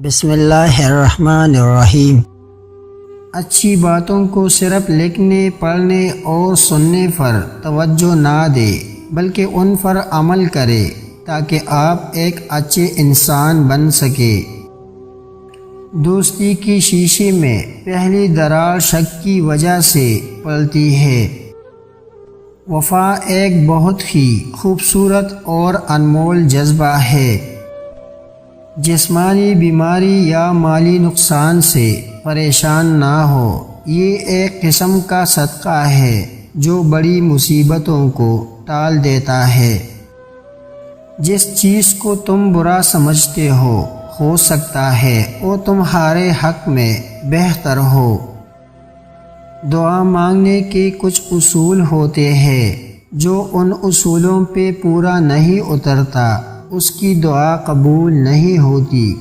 بسم اللہ الرحمن الرحیم۔ اچھی باتوں کو صرف لکھنے، پڑھنے اور سننے پر توجہ نہ دے بلکہ ان پر عمل کرے تاکہ آپ ایک اچھے انسان بن سکے۔ دوستی کی شیشے میں پہلی دراڑ شک کی وجہ سے پڑتی ہے۔ وفا ایک بہت ہی خوبصورت اور انمول جذبہ ہے۔ جسمانی بیماری یا مالی نقصان سے پریشان نہ ہو، یہ ایک قسم کا صدقہ ہے جو بڑی مصیبتوں کو ٹال دیتا ہے۔ جس چیز کو تم برا سمجھتے ہو سکتا ہے وہ تمہارے حق میں بہتر ہو۔ دعا مانگنے کے کچھ اصول ہوتے ہیں، جو ان اصولوں پہ پورا نہیں اترتا اس کی دعا قبول نہیں ہوتی۔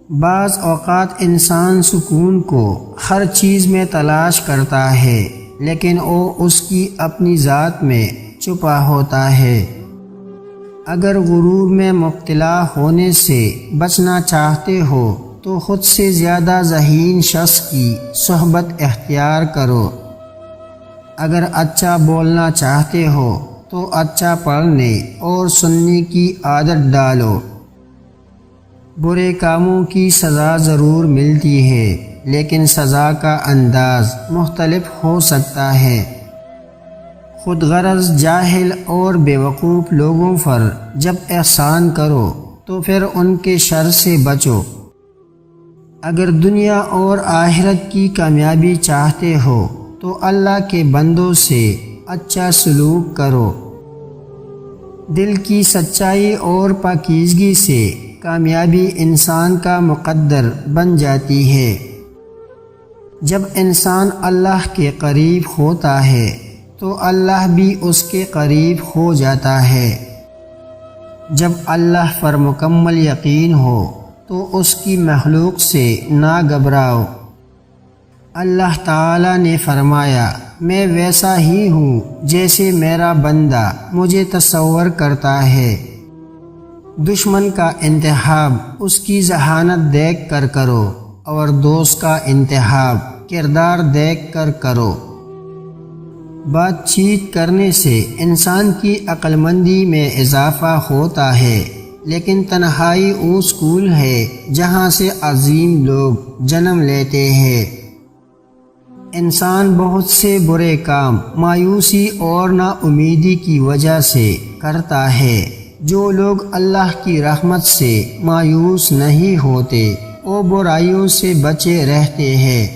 بعض اوقات انسان سکون کو ہر چیز میں تلاش کرتا ہے لیکن وہ اس کی اپنی ذات میں چھپا ہوتا ہے۔ اگر غرور میں مبتلا ہونے سے بچنا چاہتے ہو تو خود سے زیادہ ذہین شخص کی صحبت اختیار کرو۔ اگر اچھا بولنا چاہتے ہو تو اچھا پڑھنے اور سننے کی عادت ڈالو۔ برے کاموں کی سزا ضرور ملتی ہے لیکن سزا کا انداز مختلف ہو سکتا ہے۔ خود غرض، جاہل اور بیوقوف لوگوں پر جب احسان کرو تو پھر ان کے شر سے بچو۔ اگر دنیا اور آخرت کی کامیابی چاہتے ہو تو اللہ کے بندوں سے اچھا سلوک کرو۔ دل کی سچائی اور پاکیزگی سے کامیابی انسان کا مقدر بن جاتی ہے۔ جب انسان اللہ کے قریب ہوتا ہے تو اللہ بھی اس کے قریب ہو جاتا ہے۔ جب اللہ پر مکمل یقین ہو تو اس کی مخلوق سے نہ گھبراؤ۔ اللہ تعالیٰ نے فرمایا، میں ویسا ہی ہوں جیسے میرا بندہ مجھے تصور کرتا ہے۔ دشمن کا انتخاب اس کی ذہانت دیکھ کر کرو اور دوست کا انتخاب کردار دیکھ کر کرو۔ بات چیت کرنے سے انسان کی عقل مندی میں اضافہ ہوتا ہے لیکن تنہائی وہ سکول ہے جہاں سے عظیم لوگ جنم لیتے ہیں۔ انسان بہت سے برے کام مایوسی اور نا امیدی کی وجہ سے کرتا ہے۔ جو لوگ اللہ کی رحمت سے مایوس نہیں ہوتے وہ برائیوں سے بچے رہتے ہیں۔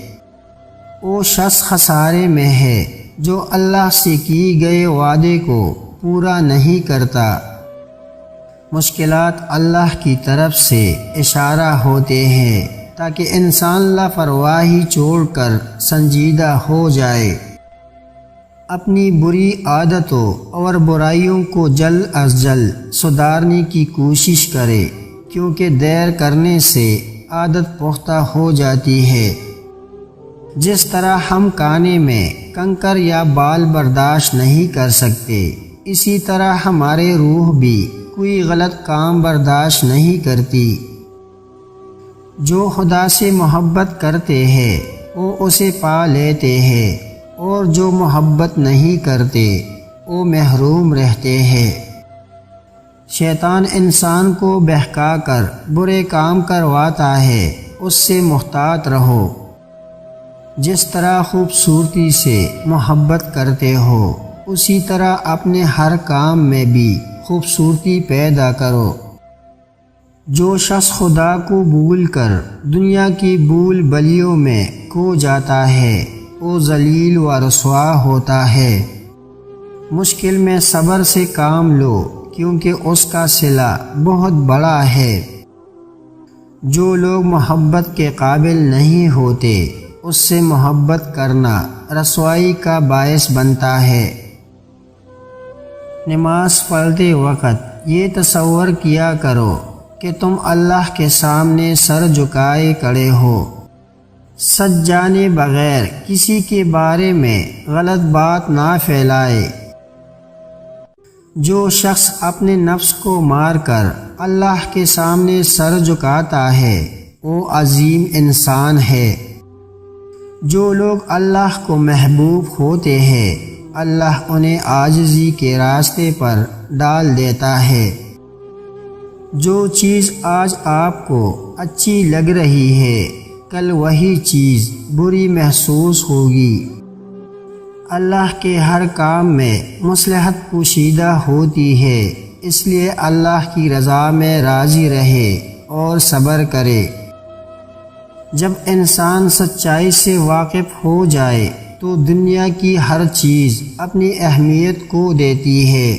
وہ شخص خسارے میں ہے جو اللہ سے کی گئے وعدے کو پورا نہیں کرتا۔ مشکلات اللہ کی طرف سے اشارہ ہوتے ہیں تاکہ انسان لاپرواہی چھوڑ کر سنجیدہ ہو جائے۔ اپنی بری عادتوں اور برائیوں کو جلد از جلد سدھارنے کی کوشش کرے کیونکہ دیر کرنے سے عادت پختہ ہو جاتی ہے۔ جس طرح ہم کانے میں کنکر یا بال برداشت نہیں کر سکتے، اسی طرح ہمارے روح بھی کوئی غلط کام برداشت نہیں کرتی۔ جو خدا سے محبت کرتے ہیں وہ اسے پا لیتے ہیں اور جو محبت نہیں کرتے وہ محروم رہتے ہیں۔ شیطان انسان کو بہکا کر برے کام کرواتا ہے، اس سے محتاط رہو۔ جس طرح خوبصورتی سے محبت کرتے ہو اسی طرح اپنے ہر کام میں بھی خوبصورتی پیدا کرو۔ جو شخص خدا کو بھول کر دنیا کی بھول بلیوں میں کھو جاتا ہے وہ ذلیل و رسوا ہوتا ہے۔ مشکل میں صبر سے کام لو کیونکہ اس کا صلہ بہت بڑا ہے۔ جو لوگ محبت کے قابل نہیں ہوتے اس سے محبت کرنا رسوائی کا باعث بنتا ہے۔ نماز پڑھتے وقت یہ تصور کیا کرو کہ تم اللہ کے سامنے سر جھکائے کھڑے ہو۔ سچ جانے بغیر کسی کے بارے میں غلط بات نہ پھیلائے۔ جو شخص اپنے نفس کو مار کر اللہ کے سامنے سر جھکاتا ہے وہ عظیم انسان ہے۔ جو لوگ اللہ کو محبوب ہوتے ہیں اللہ انہیں عاجزی کے راستے پر ڈال دیتا ہے۔ جو چیز آج آپ کو اچھی لگ رہی ہے کل وہی چیز بری محسوس ہوگی۔ اللہ کے ہر کام میں مصلحت پوشیدہ ہوتی ہے، اس لیے اللہ کی رضا میں راضی رہے اور صبر کرے۔ جب انسان سچائی سے واقف ہو جائے تو دنیا کی ہر چیز اپنی اہمیت کو دیتی ہے۔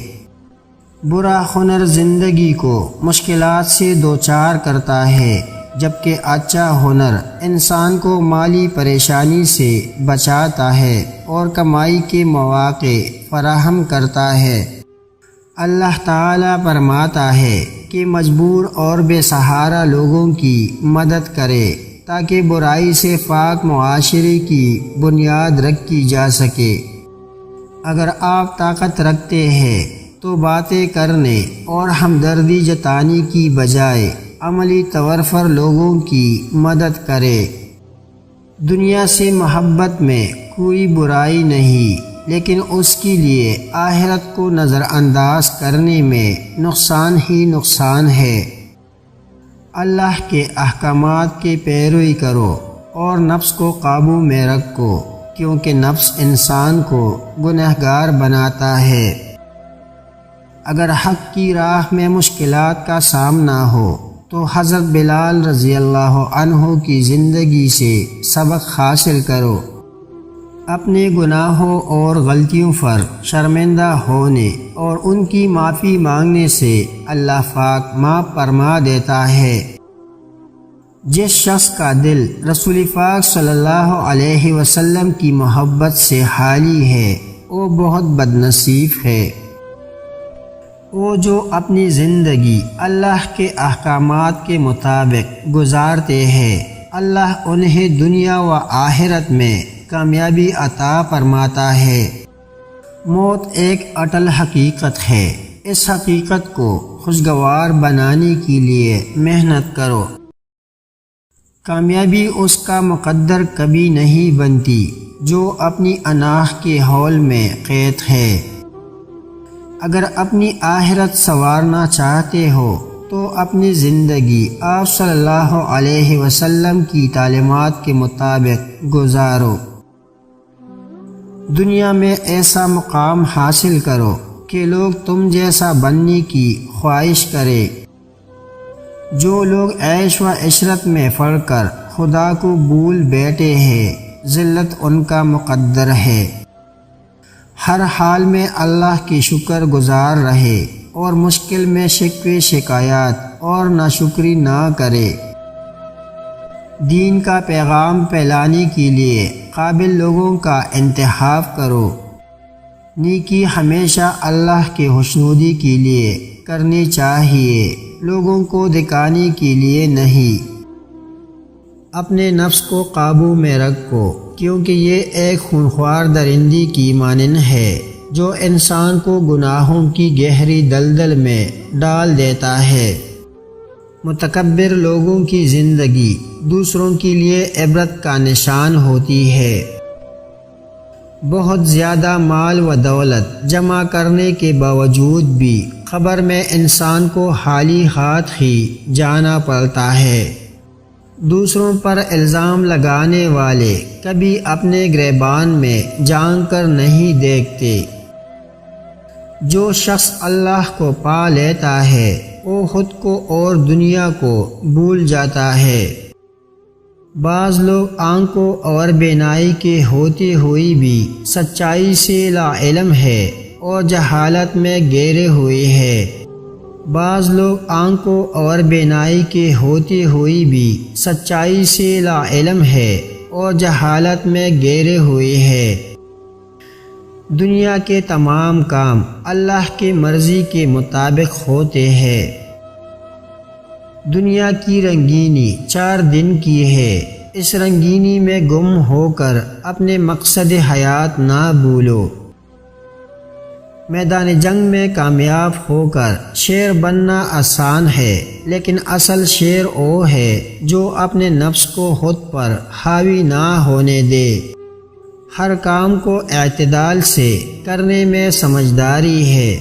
برا ہنر زندگی کو مشکلات سے دوچار کرتا ہے، جبکہ اچھا ہنر انسان کو مالی پریشانی سے بچاتا ہے اور کمائی کے مواقع فراہم کرتا ہے۔ اللہ تعالیٰ فرماتا ہے کہ مجبور اور بے سہارا لوگوں کی مدد کرے تاکہ برائی سے پاک معاشرے کی بنیاد رکھی جا سکے۔ اگر آپ طاقت رکھتے ہیں تو باتیں کرنے اور ہمدردی جتانے کی بجائے عملی طور پر لوگوں کی مدد کرے۔ دنیا سے محبت میں کوئی برائی نہیں، لیکن اس کے لیے آخرت کو نظر انداز کرنے میں نقصان ہی نقصان ہے۔ اللہ کے احکامات کی پیروی کرو اور نفس کو قابو میں رکھو، کیونکہ نفس انسان کو گنہگار بناتا ہے۔ اگر حق کی راہ میں مشکلات کا سامنا ہو تو حضرت بلال رضی اللہ عنہ کی زندگی سے سبق حاصل کرو۔ اپنے گناہوں اور غلطیوں پر شرمندہ ہونے اور ان کی معافی مانگنے سے اللہ پاک معاف فرما دیتا ہے۔ جس شخص کا دل رسول پاک صلی اللہ علیہ وسلم کی محبت سے خالی ہے وہ بہت بد نصیب ہے۔ وہ جو اپنی زندگی اللہ کے احکامات کے مطابق گزارتے ہیں اللہ انہیں دنیا و آخرت میں کامیابی عطا فرماتا ہے۔ موت ایک اٹل حقیقت ہے، اس حقیقت کو خوشگوار بنانے کے لیے محنت کرو۔ کامیابی اس کا مقدر کبھی نہیں بنتی جو اپنی اناخ کے ہول میں قید ہے۔ اگر اپنی آخرت سنوارنا چاہتے ہو تو اپنی زندگی آپ صلی اللہ علیہ وسلم کی تعلیمات کے مطابق گزارو۔ دنیا میں ایسا مقام حاصل کرو کہ لوگ تم جیسا بننے کی خواہش کرے۔ جو لوگ عیش و عشرت میں پڑ کر خدا کو بھول بیٹھے ہیں ذلت ان کا مقدر ہے۔ ہر حال میں اللہ کی شکر گزار رہے اور مشکل میں شکوے شکایات اور ناشکری نہ کرے۔ دین کا پیغام پھیلانے کے لیے قابل لوگوں کا انتخاب کرو۔ نیکی ہمیشہ اللہ کے خوشنودی کے لیے کرنی چاہیے، لوگوں کو دکھانے کے لیے نہیں۔ اپنے نفس کو قابو میں رکھو، کیونکہ یہ ایک خونخوار درندی کی مانند ہے جو انسان کو گناہوں کی گہری دلدل میں ڈال دیتا ہے۔ متکبر لوگوں کی زندگی دوسروں کے لیے عبرت کا نشان ہوتی ہے۔ بہت زیادہ مال و دولت جمع کرنے کے باوجود بھی قبر میں انسان کو خالی ہاتھ ہی جانا پڑتا ہے۔ دوسروں پر الزام لگانے والے کبھی اپنے گریبان میں جان کر نہیں دیکھتے۔ جو شخص اللہ کو پا لیتا ہے وہ خود کو اور دنیا کو بھول جاتا ہے۔ بعض لوگ آنکھوں اور بینائی کے ہوتے ہوئے بھی سچائی سے لا علم ہے اور جہالت میں گہرے ہوئے ہیں۔ بعض لوگ آنکھوں اور بینائی کے ہوتے ہوئے بھی سچائی سے لا علم ہے اور جہالت میں گہرے ہوئے ہیں۔ دنیا کے تمام کام اللہ کی مرضی کے مطابق ہوتے ہیں۔ دنیا کی رنگینی 4 دن کی ہے، اس رنگینی میں گم ہو کر اپنے مقصد حیات نہ بھولو۔ میدان جنگ میں کامیاب ہو کر شیر بننا آسان ہے، لیکن اصل شیر وہ ہے جو اپنے نفس کو خود پر حاوی نہ ہونے دے۔ ہر کام کو اعتدال سے کرنے میں سمجھداری ہے۔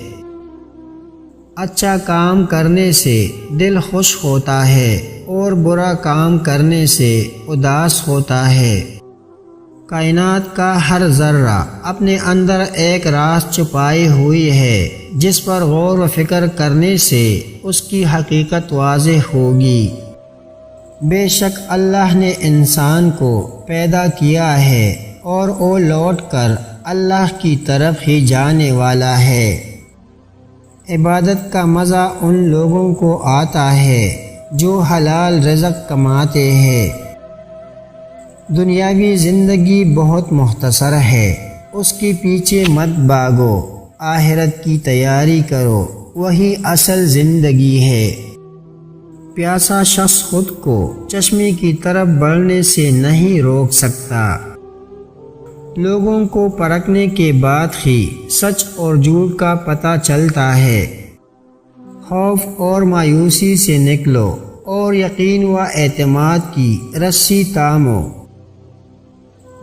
اچھا کام کرنے سے دل خوش ہوتا ہے اور برا کام کرنے سے اداس ہوتا ہے۔ کائنات کا ہر ذرہ اپنے اندر ایک راز چھپائی ہوئی ہے جس پر غور و فکر کرنے سے اس کی حقیقت واضح ہوگی۔ بے شک اللہ نے انسان کو پیدا کیا ہے اور وہ لوٹ کر اللہ کی طرف ہی جانے والا ہے۔ عبادت کا مزہ ان لوگوں کو آتا ہے جو حلال رزق کماتے ہیں۔ دنیاوی زندگی بہت مختصر ہے، اس کے پیچھے مت بھاگو، آخرت کی تیاری کرو، وہی اصل زندگی ہے۔ پیاسا شخص خود کو چشمے کی طرف بڑھنے سے نہیں روک سکتا۔ لوگوں کو پرکھنے کے بعد ہی سچ اور جھوٹ کا پتہ چلتا ہے۔ خوف اور مایوسی سے نکلو اور یقین و اعتماد کی رسی تامو۔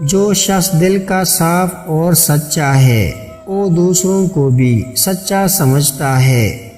جو شخص دل کا صاف اور سچا ہے وہ دوسروں کو بھی سچا سمجھتا ہے۔